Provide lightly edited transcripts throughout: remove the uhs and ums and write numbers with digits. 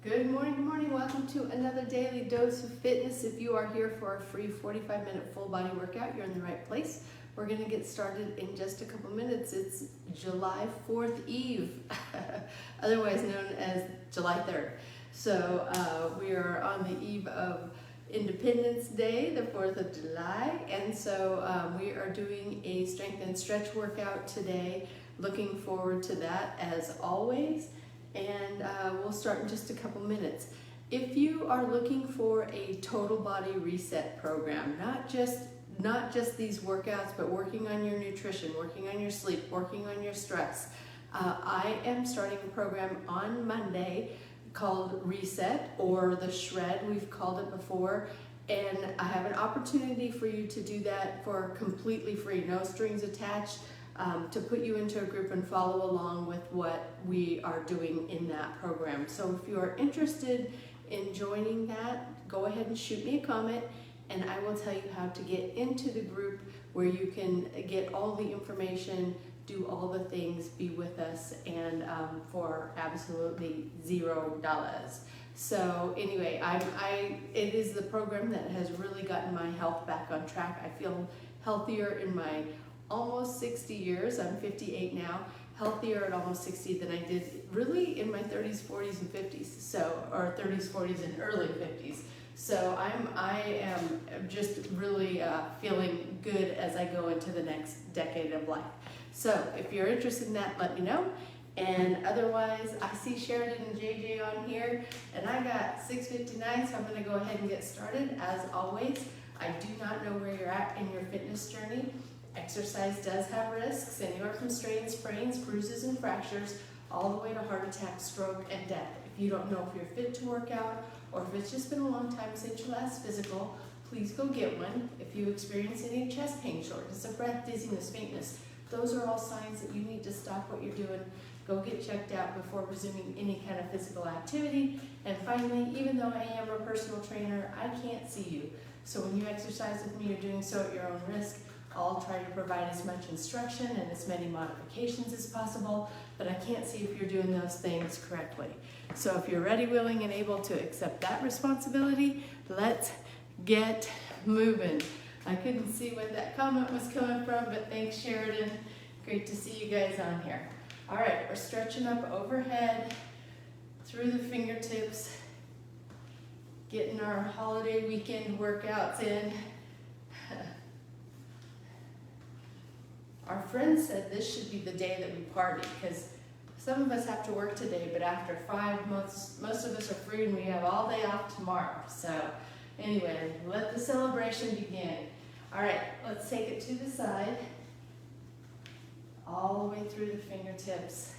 Good morning. Welcome to another daily dose of fitness. If you are here for a free 45-minute full body workout, you're in the right place. We're going to get started in just a couple minutes. It's July 4th Eve, otherwise known as July 3rd. So we are on the eve of Independence Day, the 4th of July, and so we are doing a strength and stretch workout today. Looking forward to that as always. And we'll start in just a couple minutes. If you are looking for a total body reset program, not just these workouts, but working on your nutrition, working on your sleep, working on your stress, I am starting a program on Monday called Reset, or the Shred, we've called it before. And I have an opportunity for you to do that for completely free, no strings attached. To put you into a group and follow along with what we are doing in that program. So if you are interested in joining that, go ahead and shoot me a comment and I will tell you how to get into the group where you can get all the information, do all the things, be with us, and for absolutely $0. So anyway, it is the program that has really gotten my health back on track. I feel healthier in my almost 60 years. I'm 58 now, healthier at almost 60 than I did really in my 30s, 40s, and 50s. So, or 30s, 40s, and early 50s. So I am just really feeling good as I go into the next decade of life. So if you're interested in that, let me know. And otherwise, I see Sheridan and JJ on here, and I got 6:59, so I'm going to go ahead and get started. As always, I do not know where you're at in your fitness journey. Exercise does have risks, anywhere from strains, sprains, bruises, and fractures, all the way to heart attack, stroke, and death. If you don't know if you're fit to work out, or if it's just been a long time since your last physical, please go get one. If you experience any chest pain, shortness of breath, dizziness, faintness, those are all signs that you need to stop what you're doing, go get checked out before resuming any kind of physical activity. And finally, even though I am a personal trainer, I can't see you. So when you exercise with me, you're doing so at your own risk. I'll try to provide as much instruction and as many modifications as possible, but I can't see if you're doing those things correctly. So if you're ready, willing, and able to accept that responsibility, let's get moving. I couldn't see what that comment was coming from, but thanks, Sheridan. Great to see you guys on here. All right, we're stretching up overhead through the fingertips, getting our holiday weekend workouts in. Our friend said this should be the day that we party, because some of us have to work today, but after 5 months, most of us are free and we have all day off tomorrow. So anyway, let the celebration begin. All right, let's take it to the side, all the way through the fingertips.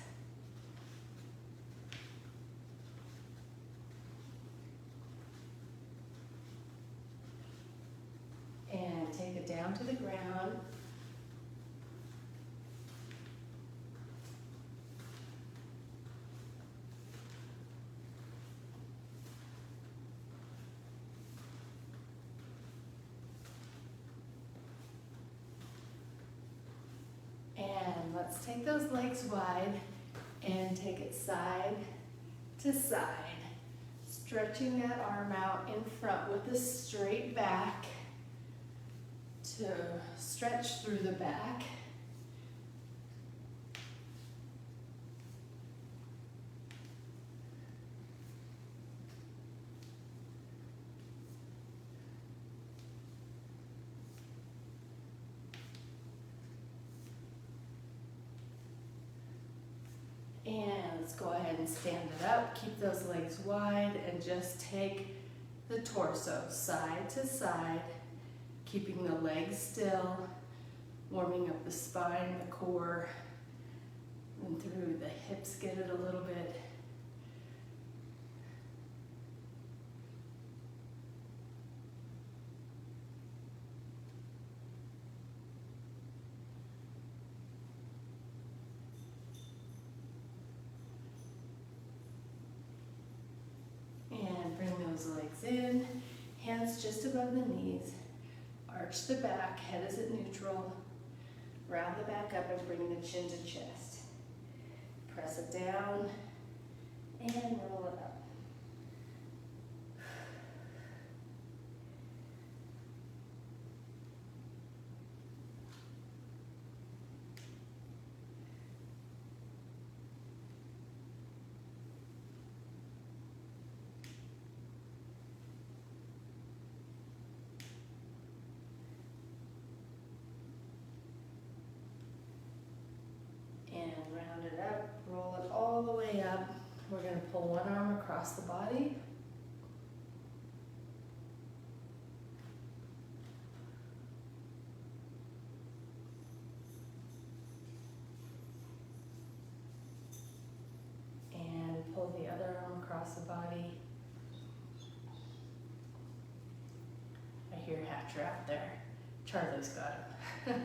And take it down to the ground. Let's take those legs wide and take it side to side, stretching that arm out in front with a straight back to stretch through the back. And let's go ahead and stand it up. Keep those legs wide and just take the torso side to side, keeping the legs still, warming up the spine, the core, and through the hips, get it a little bit. Those legs in, hands just above the knees, arch the back, head is at neutral, round the back up and bring the chin to chest. Press it down and roll it up. all the way up. We're going to pull one arm across the body. And pull the other arm across the body. I hear Hatcher out there. Charlie's got him.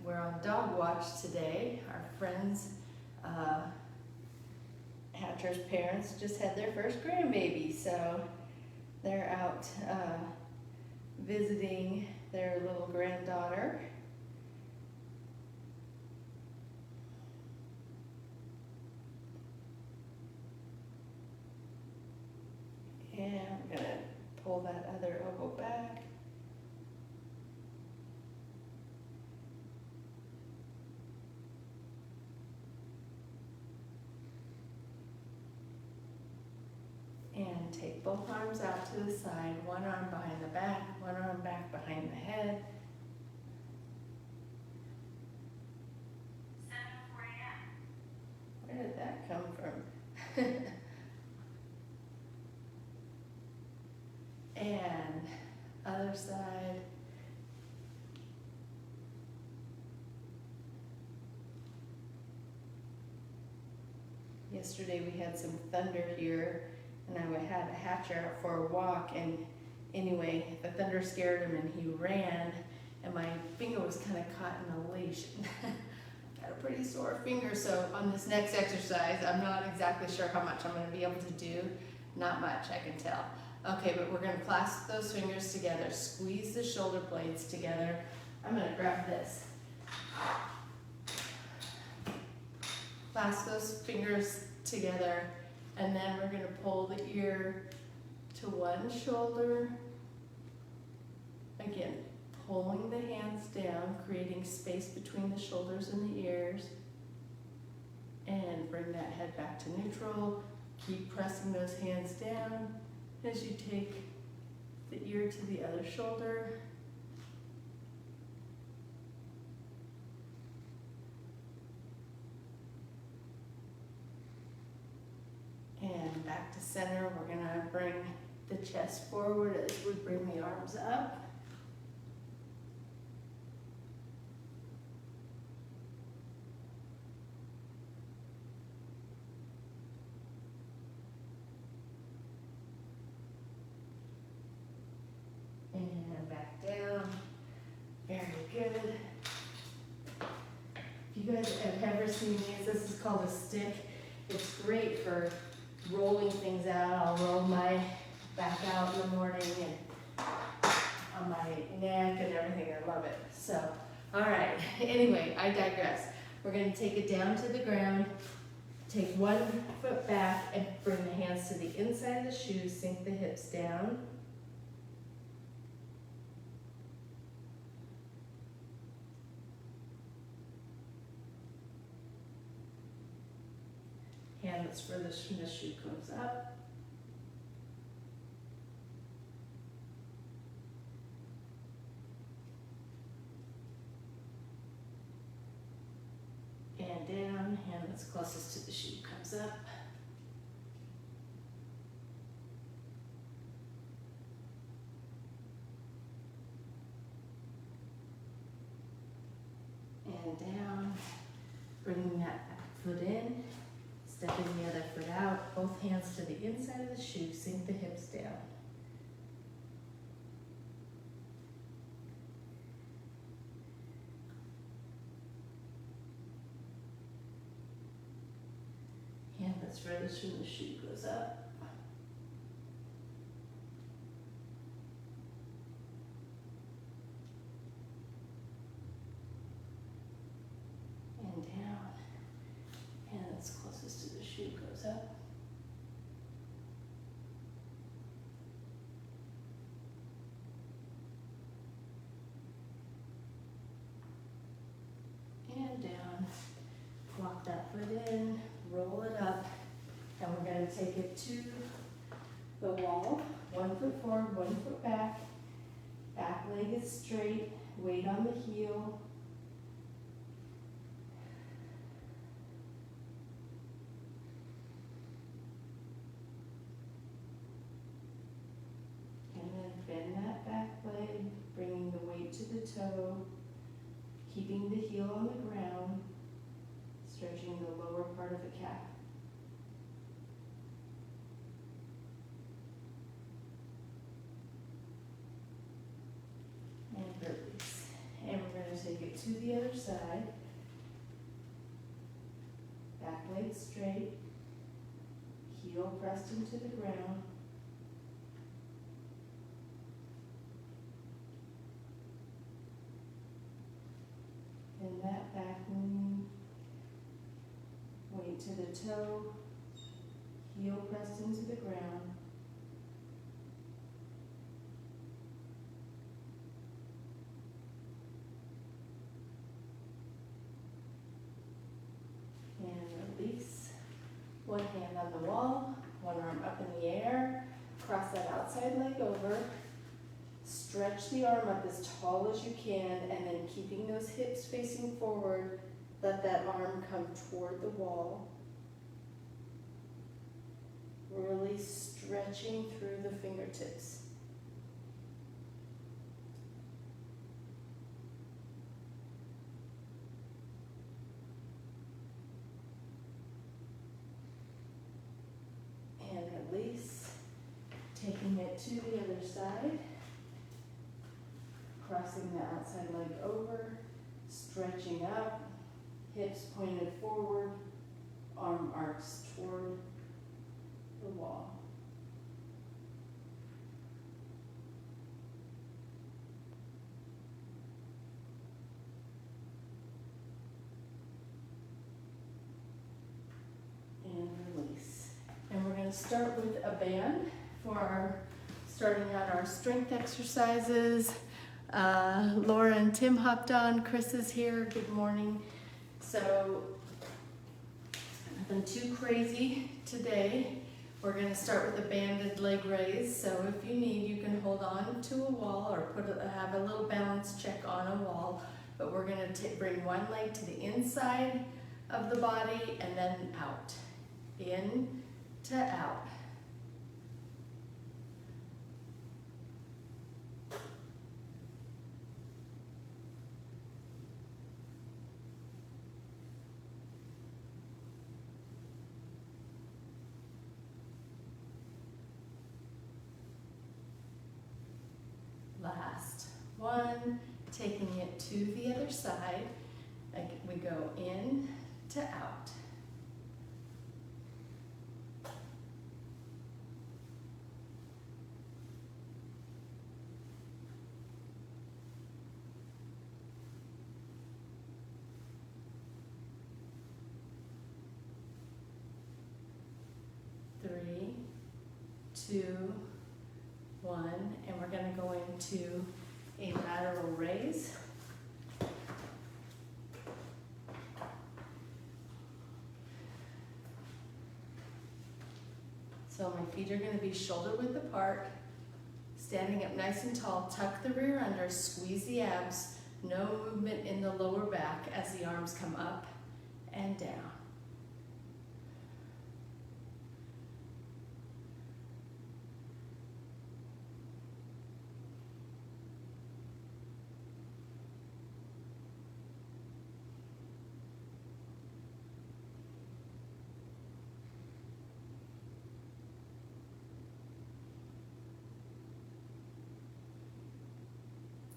We're on dog watch today. Our friends, Hatcher's parents just had their first grandbaby, so they're out visiting their little granddaughter. And I'm gonna pull that other elbow back. And take both arms out to the side, one arm behind the back, one arm back behind the head. 7:04 a.m. Where did that come from? And other side. Yesterday we had some thunder here, and I had a Hatcher out for a walk, and anyway, the thunder scared him and he ran, and my finger was kind of caught in a leash. Got a pretty sore finger, so on this next exercise, I'm not exactly sure how much I'm going to be able to do. Not much, I can tell. Okay, but we're going to clasp those fingers together, squeeze the shoulder blades together. I'm going to grab this. Clasp those fingers together, and then we're going to pull the ear to one shoulder. Again, pulling the hands down, creating space between the shoulders and the ears. And bring that head back to neutral. Keep pressing those hands down as you take the ear to the other shoulder. And back to center. We're going to bring the chest forward as we bring the arms up. And back down. Very good. If you guys have ever seen these, this is called a stick. It's great for rolling things out. I'll roll my back out in the morning and on my neck and everything. I love it. So, all right. Anyway, I digress. We're going to take it down to the ground. Take one foot back and bring the hands to the inside of the shoes. Sink the hips down. Hand that's furthest from the shoe comes up. And down, hand that's closest to the shoe comes up. And down, bringing that back foot in. Stepping the other foot out, both hands to the inside of the shoe, sink the hips down. Hand that's furthest from the shoe goes up. And down. Hand that's closest to the shoe goes up. And down. Lock that foot in, roll it up, and we're going to take it to the wall. 1 foot forward, 1 foot back. Back leg is straight, weight on the heel. back leg, bringing the weight to the toe, keeping the heel on the ground, stretching the lower part of the calf. And release. And we're going to take it to the other side. Back leg straight, heel pressed into the ground. And that back lean, weight to the toe, heel pressed into the ground. And release. One hand on the wall, one arm up in the air. Cross that outside leg over. Stretch the arm up as tall as you can, and then keeping those hips facing forward, let that arm come toward the wall. Really stretching through the fingertips. And release, taking it to the other side. Crossing the outside leg over, stretching up, hips pointed forward, arm arcs toward the wall. And release. And we're going to start with a band for our starting out our strength exercises. Laura and Tim hopped on. Chris is here. Good morning. So, nothing too crazy today. We're going to start with a banded leg raise. So if you need, you can hold on to a wall or have a little balance check on a wall. But we're going to bring one leg to the inside of the body and then out. In to out. Last one, taking it to the other side. Like we go in to out. Three, two, one, and we're going to go into a lateral raise. So my feet are going to be shoulder width apart, standing up nice and tall. Tuck the rear under, squeeze the abs, no movement in the lower back as the arms come up and down.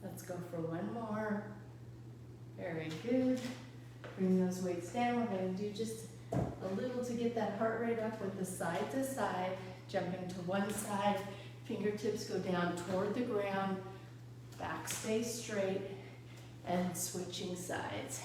Let's go for one more. Very good. Bring those weights down. We're going to do just a little to get that heart rate up with the side to side. Jumping to one side. Fingertips go down toward the ground. Back stays straight. And switching sides.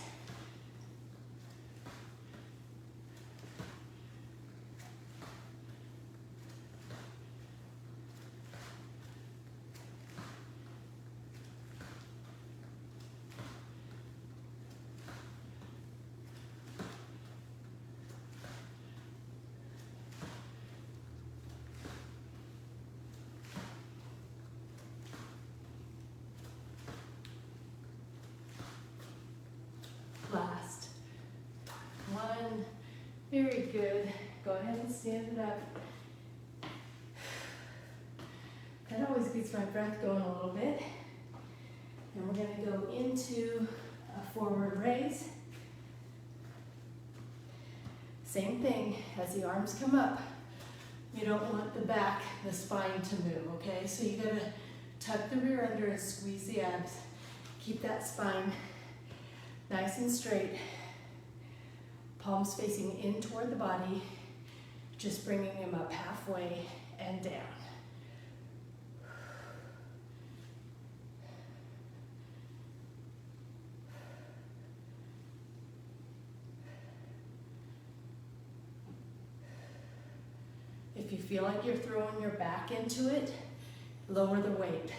Last one. Very good. Go ahead and stand it up. That always gets my breath going a little bit. And we're gonna go into a forward raise. Same thing, as the arms come up, you don't want the back, the spine to move, okay? So you gotta tuck the rear under and squeeze the abs. Keep that spine nice and straight. Palms facing in toward the body, just bringing them up halfway and down. If you feel like you're throwing your back into it, lower the weight.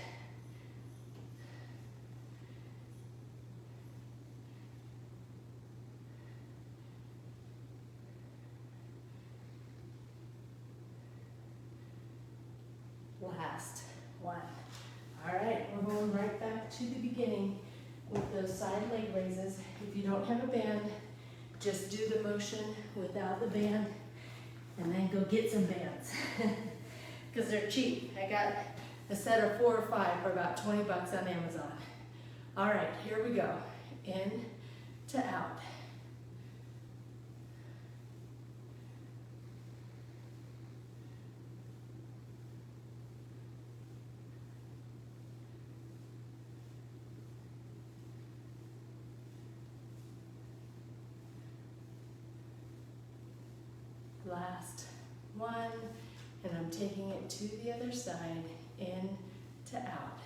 Last one. All right, we're going right back to the beginning with those side leg raises. If you don't have a band, just do the motion without the band and then go get some bands because they're cheap. I got a set of 4 or 5 for about 20 bucks on Amazon. All right, here we go. In to out. Last one, and I'm taking it to the other side, in to out.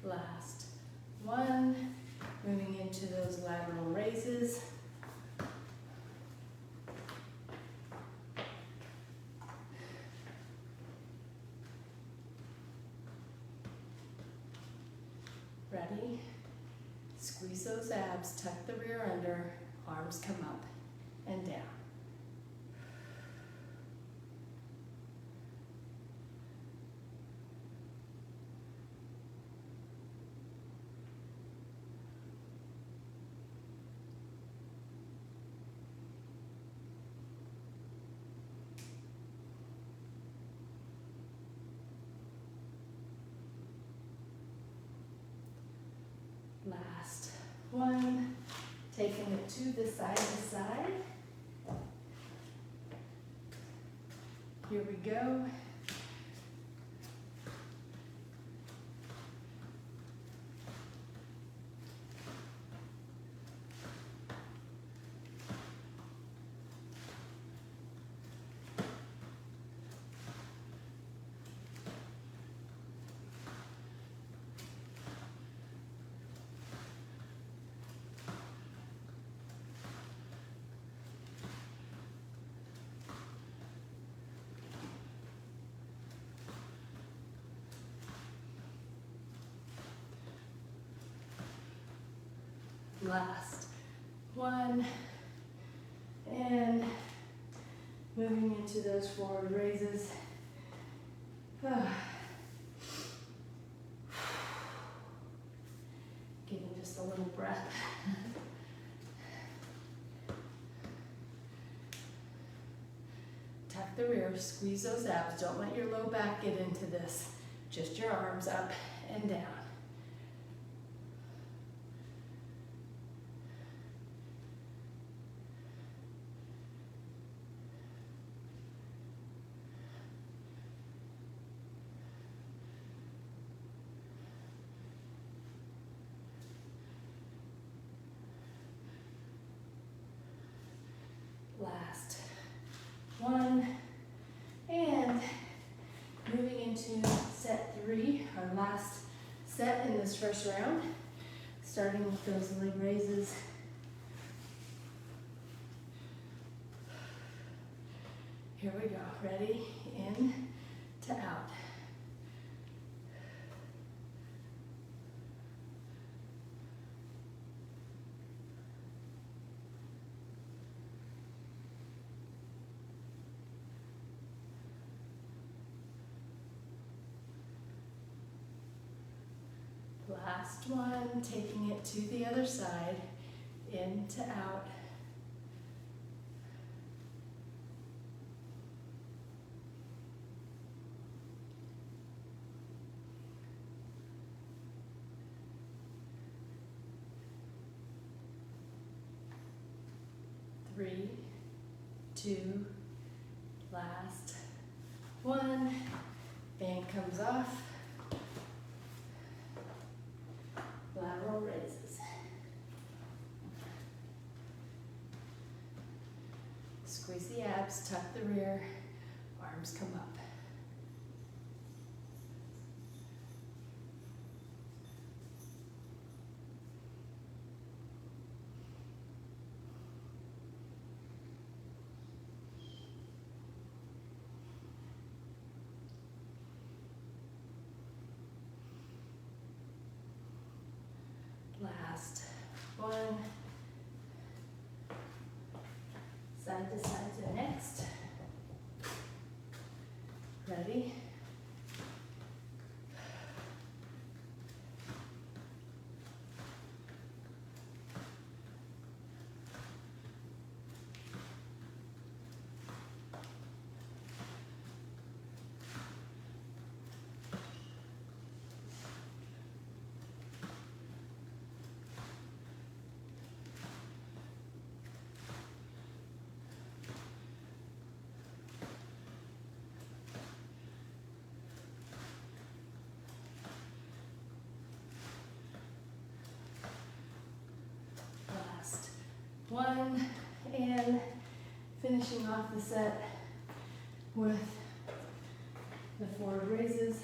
Last one, moving into those lateral raises. Ready? Squeeze those abs, tuck the rear under, arms come up and down. Last one, taking it to the side to side. Here we go. Last one, and moving into those forward raises. Giving just a little breath. Tuck the rear, squeeze those abs. Don't let your low back get into this. Just your arms up and down. Last one, and moving into set 3, our last set in this first round, starting with those leg raises. Here we go, ready, in to out. Last one, taking it to the other side, in to out. Three, two, last one, band comes off, lateral raises. Squeeze the abs, tuck the rear, arms come up. Last one. Side to side to next. Ready? Last one, and finishing off the set with the forward raises.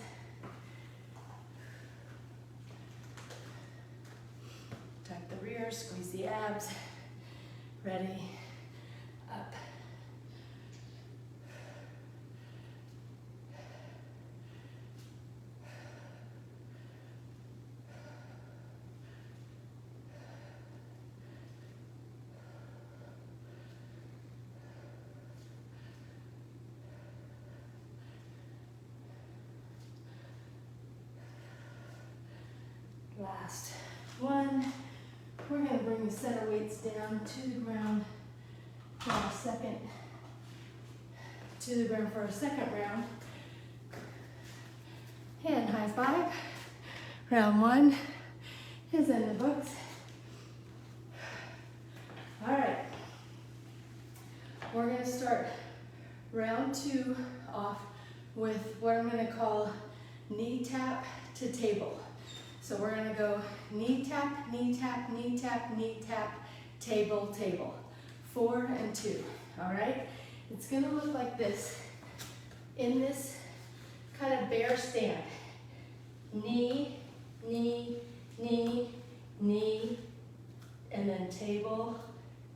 Tuck the rear, squeeze the abs. Ready, up. Last one. We're going to bring the set of weights down to the ground for our second, round. And high five. Round one is in the books. All right. We're going to start round two off with what I'm going to call knee tap to table. So we're gonna go knee tap, knee tap, knee tap, knee tap, table, table. 4 and 2, all right? It's gonna look like this in this kind of bear stand. Knee, knee, knee, knee, and then table,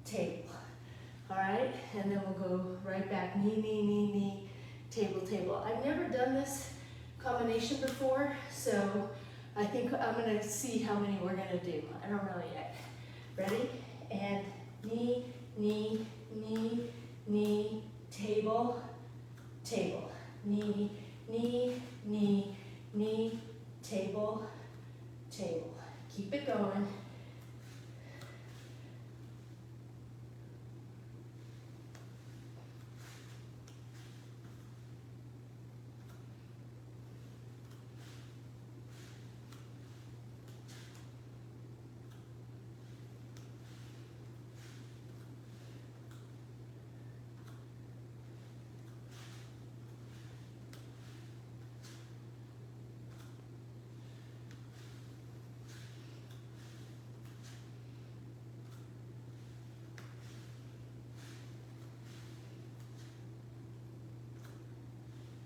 table. All right, and then we'll go right back, knee, knee, knee, knee, table, table. I've never done this combination before, so I think I'm gonna see how many we're gonna do. I don't know yet. Ready? And knee, knee, knee, knee, table, table. Knee, knee, knee, knee, table, table. Keep it going.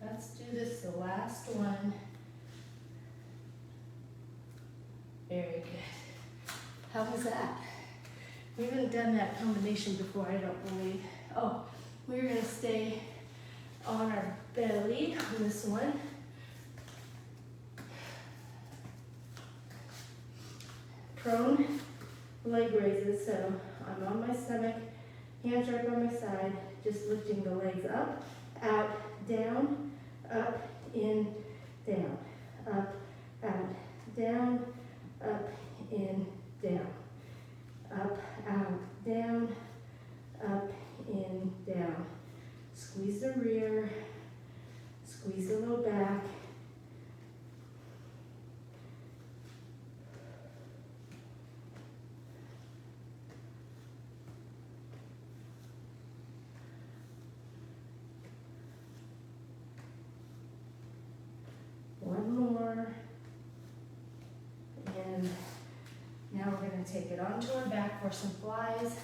Let's do this, the last one. Very good. How was that? We haven't done that combination before, I don't believe. Oh, we're gonna stay on our belly on this one. Prone leg raises, so I'm on my stomach, hands right by my side, just lifting the legs up, out, down, up, in, down, up, out, down, up, in, down. Up, out, down, up, in, down. Squeeze the rear, squeeze the low back. One more. And now we're going to take it onto our back for some flies.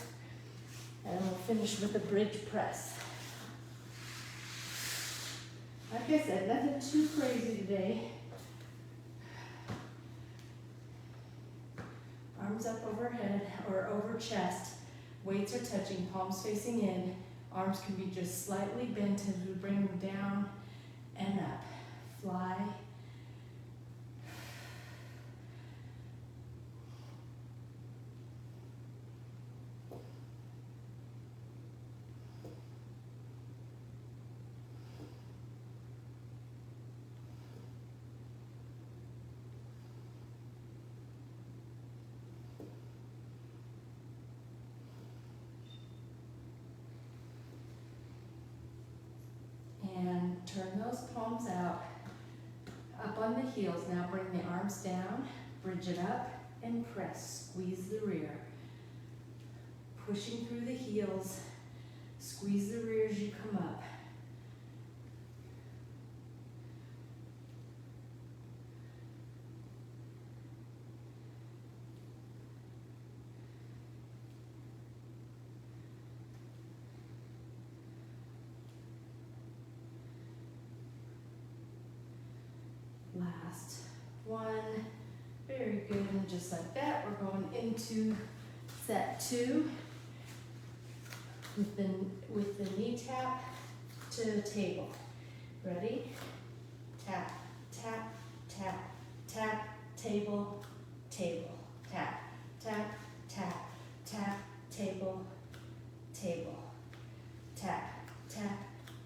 And we'll finish with a bridge press. Like I said, nothing too crazy today. Arms up overhead or over chest. Weights are touching, palms facing in. Arms can be just slightly bent as we bring them down and up. Fly. And turn those palms out, up on the heels. Now bring the arms down, bridge it up, and press. Squeeze the rear. Pushing through the heels, squeeze the rear as you come up. Last one. Very good. And just like that, we're going into set 2 with the knee tap to the table. Ready? Tap, tap, tap, tap, table, table, tap, tap, tap, tap, table, table, tap, tap,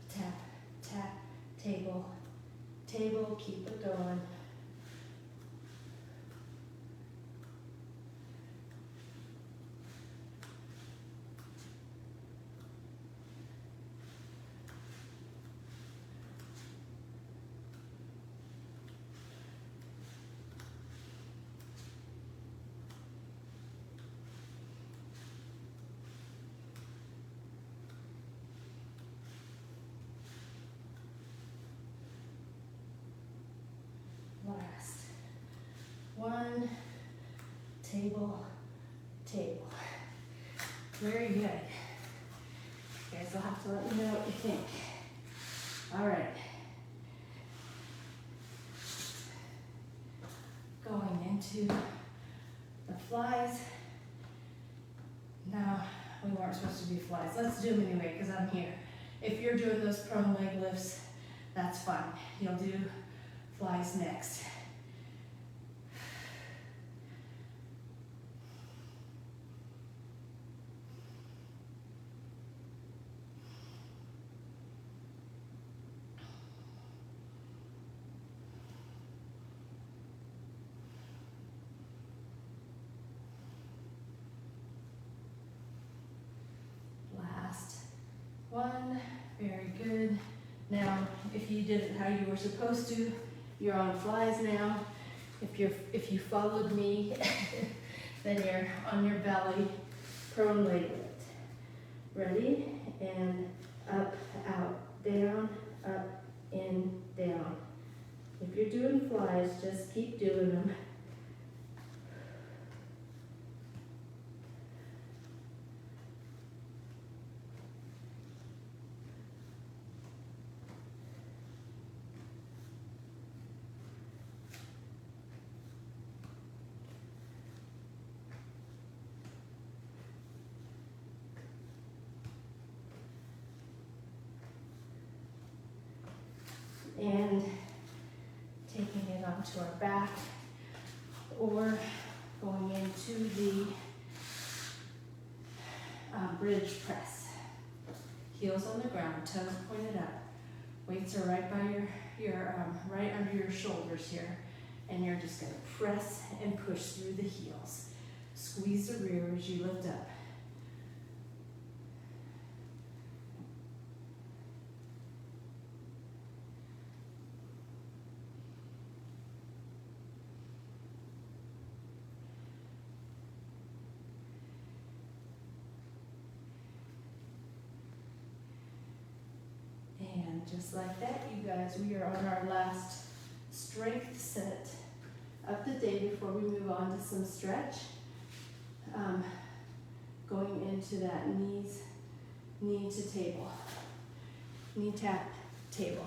tap, tap, table, table. Keep it going. Last one. Table, table. Very good. You guys will have to let me know what you think. All right. Going into the flies. Now, we weren't supposed to do flies. Let's do them anyway because I'm here. If you're doing those prone leg lifts, that's fine. You'll do flies next. Last one. Very good. Now, if you did it how you were supposed to, you're on flies now. If you followed me, then you're on your belly, prone leg lift. Ready? And up, out, down, up, in, down. If you're doing flies, just keep doing them. And taking it onto our back or going into the bridge press. Heels on the ground, toes pointed up. Weights are right by your right under your shoulders here. and you're just gonna press and push through the heels. Squeeze the rear as you lift up. And just like that, you guys, we are on our last strength set of the day before we move on to some stretch. Going into that knee to table, knee tap table.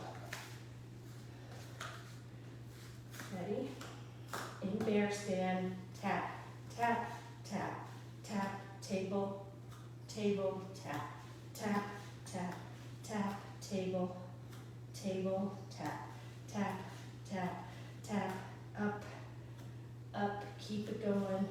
Ready? In bear stand, tap, tap, tap, tap, table, table, tap, tap, tap, tap, table, table, tap, tap, tap, tap, up, up, keep it going.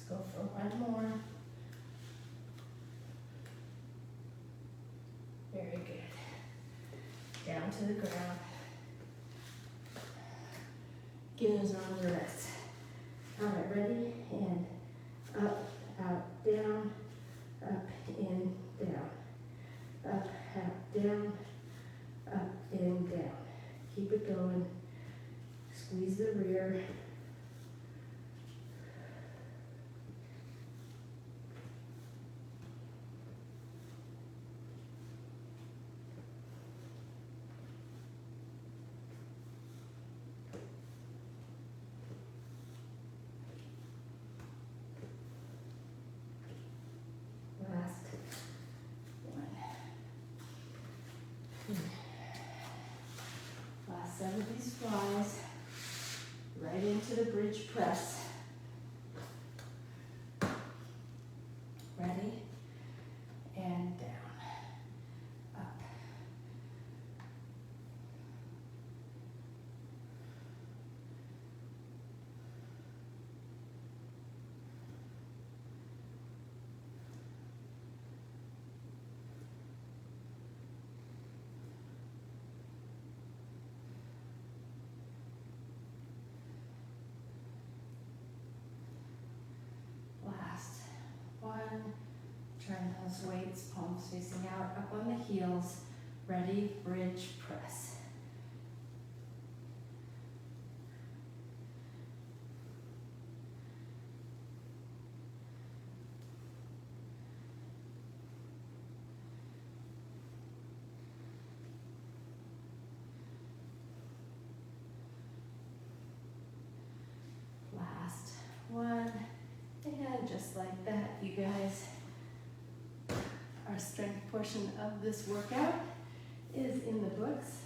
Go for one more. Very good. Down to the ground. Give those arms a rest. All right, ready? And up, out, down, up, in, down. Up, out, down, up, in, down. Keep it going. Squeeze the rear. Last 7 of these flies, right into the bridge press. Ready? And down, up. Last one. Turn those weights, palms facing out, up on the heels. Ready, bridge, press. Last one. And just like that, you guys, our strength portion of this workout is in the books.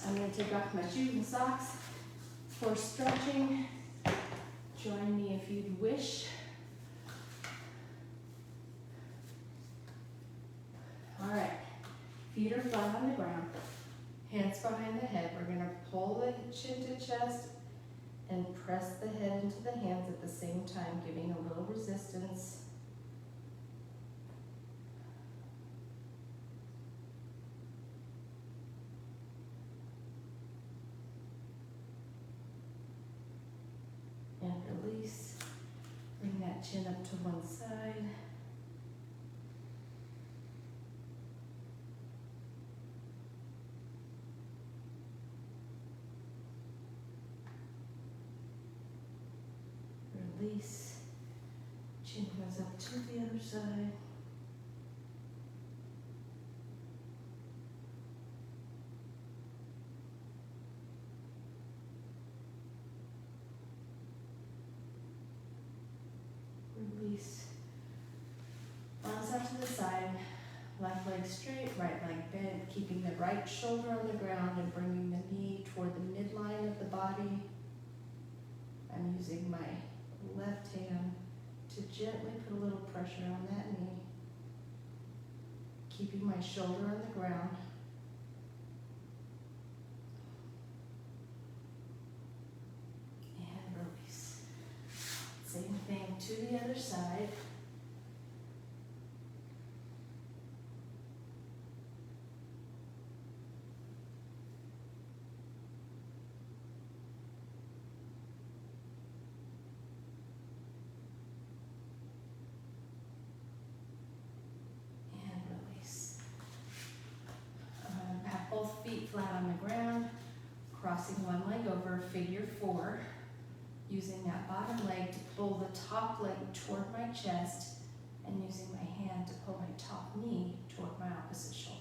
I'm going to take off my shoes and socks for stretching. Join me if you'd wish. All right, feet are flat on the ground, hands behind the head. We're going to pull the chin to chest and press the head into the hands at the same time, giving a little resistance. And release. Bring that chin up to one side. Release. Chin goes up to the other side. Release. Arms out to the side. Left leg straight, right leg bent, keeping the right shoulder on the ground and bringing the knee toward the midline of the body. I'm using my left hand to gently put a little pressure on that knee, keeping my shoulder on the ground. And release. Same thing to the other side. Both feet flat on the ground, crossing one leg over, figure four, using that bottom leg to pull the top leg toward my chest and using my hand to pull my top knee toward my opposite shoulder.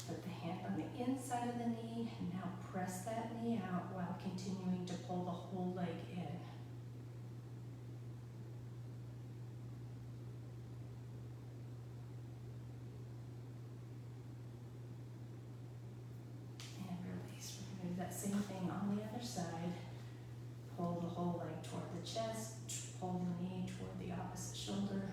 Put the hand on the inside of the knee and now press that knee out while continuing to pull the whole leg in. And release. We're going to do that same thing on the other side. Pull the whole leg toward the chest, pull the knee toward the opposite shoulder.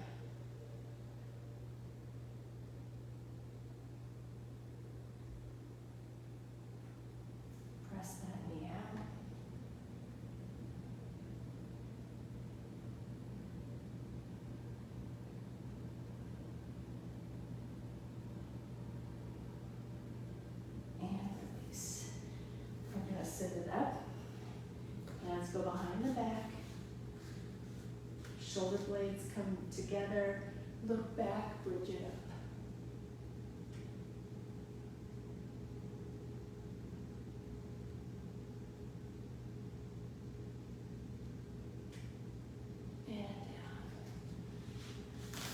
Press that knee out. And release. We're going to sit it up. Hands go behind the back. Shoulder blades come together. Look back, bridge it up.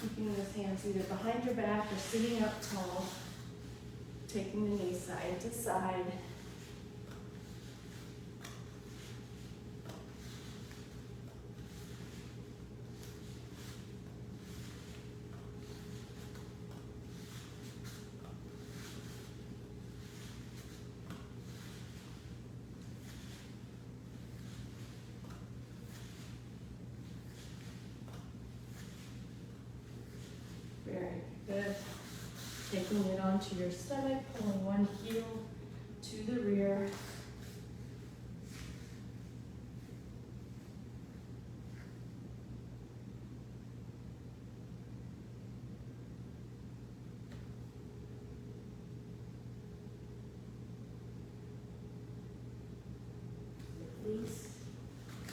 Keeping those hands either behind your back or sitting up tall, taking the knee side to side. Very good. Taking it onto your stomach, pulling one heel to the rear. Release.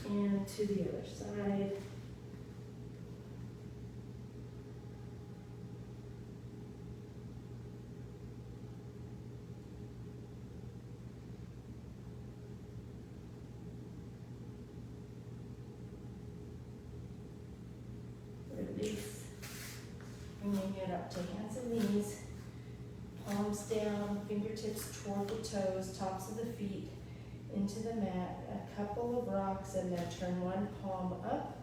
And to the other side. Release. Bringing it up to hands and knees. Palms down, fingertips toward the toes, tops of the feet into the mat. A couple of rocks and then turn one palm up.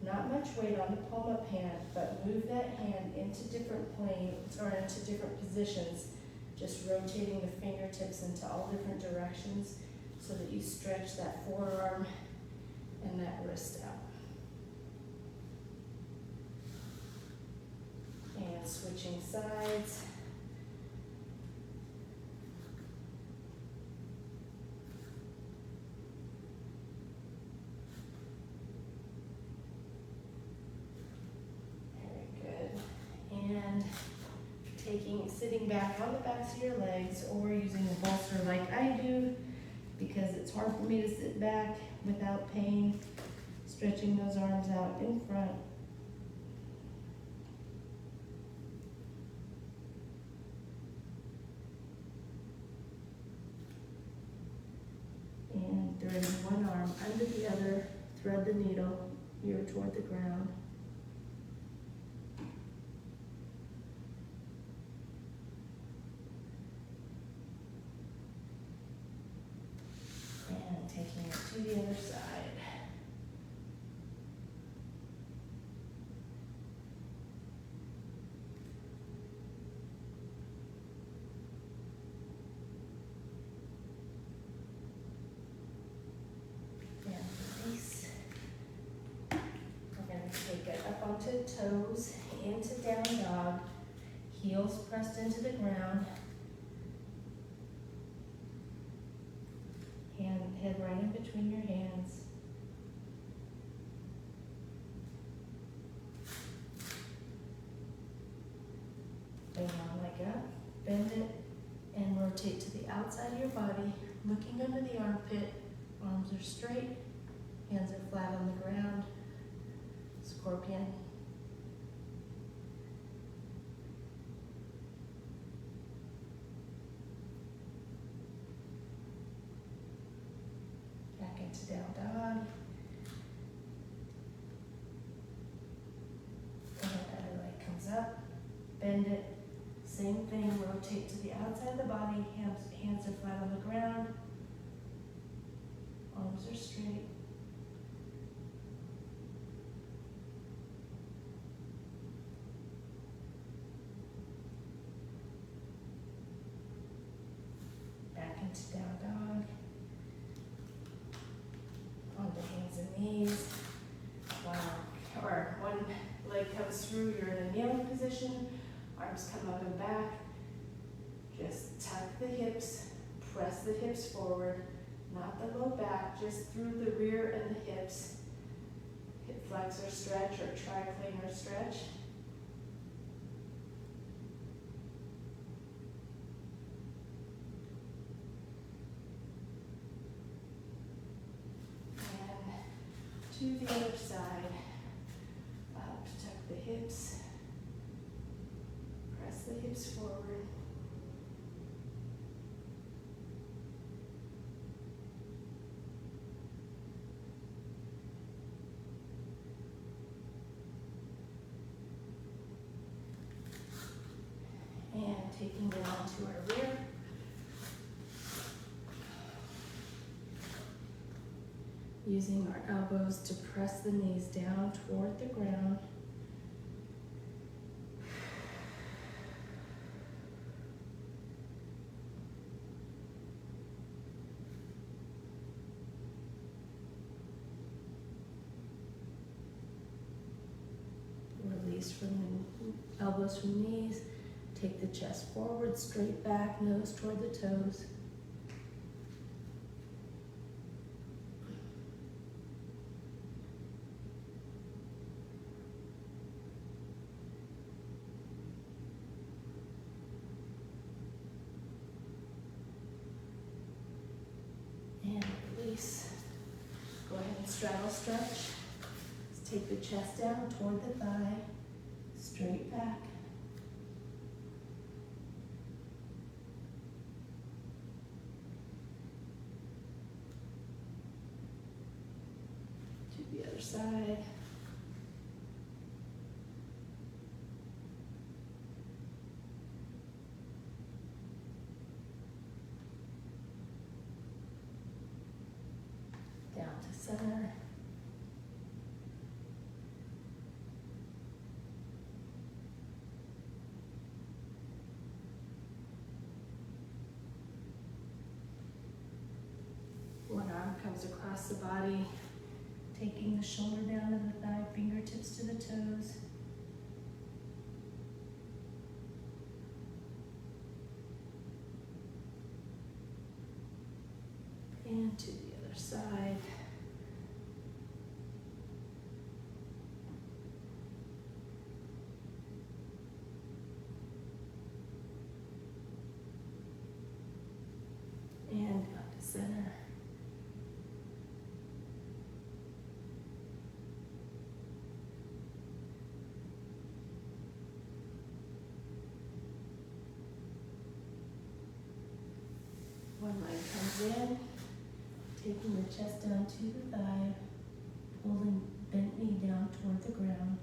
Not much weight on the palm up hand, but move that hand into different planes or into different positions. Just rotating the fingertips into all different directions so that you stretch that forearm and that wrist out. And switching sides. Very good. And sitting back on the backs of your legs or using a bolster like I do, because it's hard for me to sit back without pain. Stretching those arms out in front. And threading one arm under the other, thread the needle, ear toward the ground. to the other side. And release. We're going to take it up onto toes, into down dog, heels pressed into the ground. Head right in between your hands. Bring one leg up, bend it, and rotate to the outside of your body, looking under the armpit. Arms are straight, hands are flat on the ground. Scorpion. Back into down dog. And the other leg comes up, bend it. Same thing, rotate to the outside of the body, hands are flat on the ground. Arms are straight. Back into down dog. On the hands and knees. Or one leg comes through, you're in a kneeling position. Arms come up and back. Just tuck the hips, press the hips forward, not the low back, just through the rear and the hips. Hip flexor stretch or triplanar stretch. And to the other side. Up, tuck the hips. Press the hips forward. And taking it onto our rear. Using our elbows to press the knees down toward the ground. Release from the elbows from knees. Take the chest forward, straight back, nose toward the toes. And release. Go ahead and straddle stretch. Just take the chest down toward the thigh, straight back. To the other side. Down to center. One arm comes across the body, taking the shoulder down to the thigh, fingertips to the toes. And to the other side. And down to center. One leg comes in, taking the chest down to the thigh, holding bent knee down toward the ground.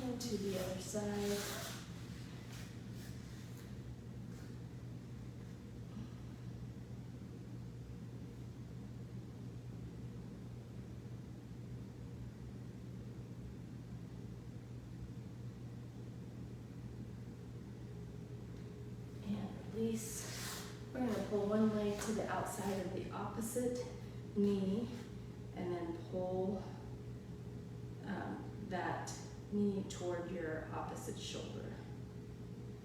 And to the other side. And release. We're going to pull one leg to the outside of the opposite knee and then pull that knee toward your opposite shoulder.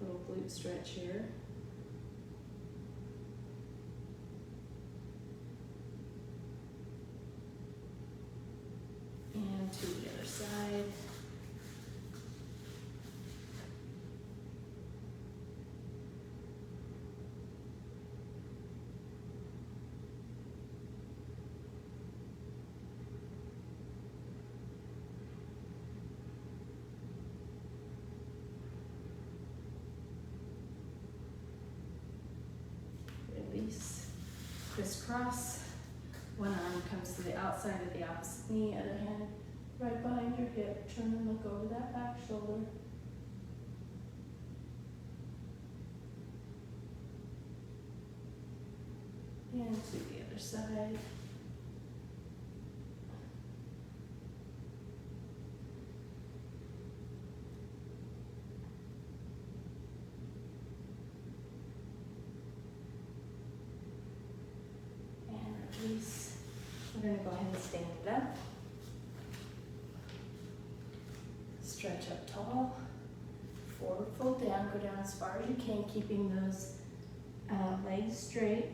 Little glute stretch here. And to the other side. Release, crisscross. One arm comes to the outside of the opposite knee, other hand right behind your hip. Turn and look over that back shoulder. And to the other side. Release. We're going to go ahead and stand it up. Stretch up tall. Forward fold down. Go down as far as you can, keeping those legs straight.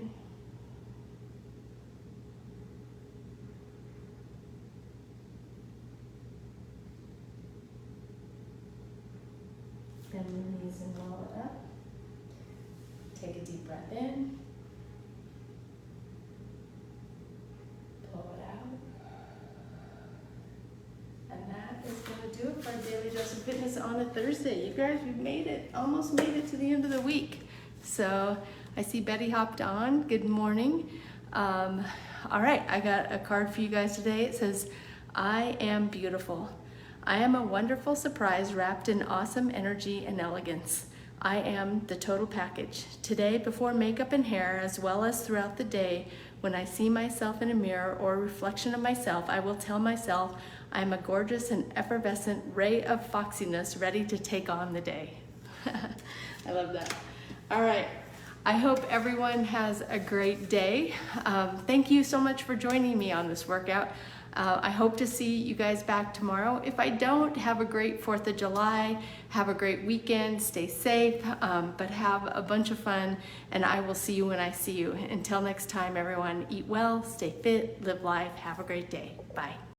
Bend the knees and roll it up. Take a deep breath in. Do it for our Daily Dose of Fitness on a Thursday. You guys, we've made it, almost made it to the end of the week. So I see Betty hopped on. Good morning. All right, I got a card for you guys today. It says, I am beautiful. I am a wonderful surprise wrapped in awesome energy and elegance. I am the total package. Today, before makeup and hair, as well as throughout the day, when I see myself in a mirror or a reflection of myself, I will tell myself I am a gorgeous and effervescent ray of foxiness ready to take on the day. I love that. All right. I hope everyone has a great day. Thank you so much for joining me on this workout. I hope to see you guys back tomorrow. If I don't, have a great 4th of July. Have a great weekend. Stay safe, but have a bunch of fun. And I will see you when I see you. Until next time, everyone, eat well, stay fit, live life. Have a great day. Bye.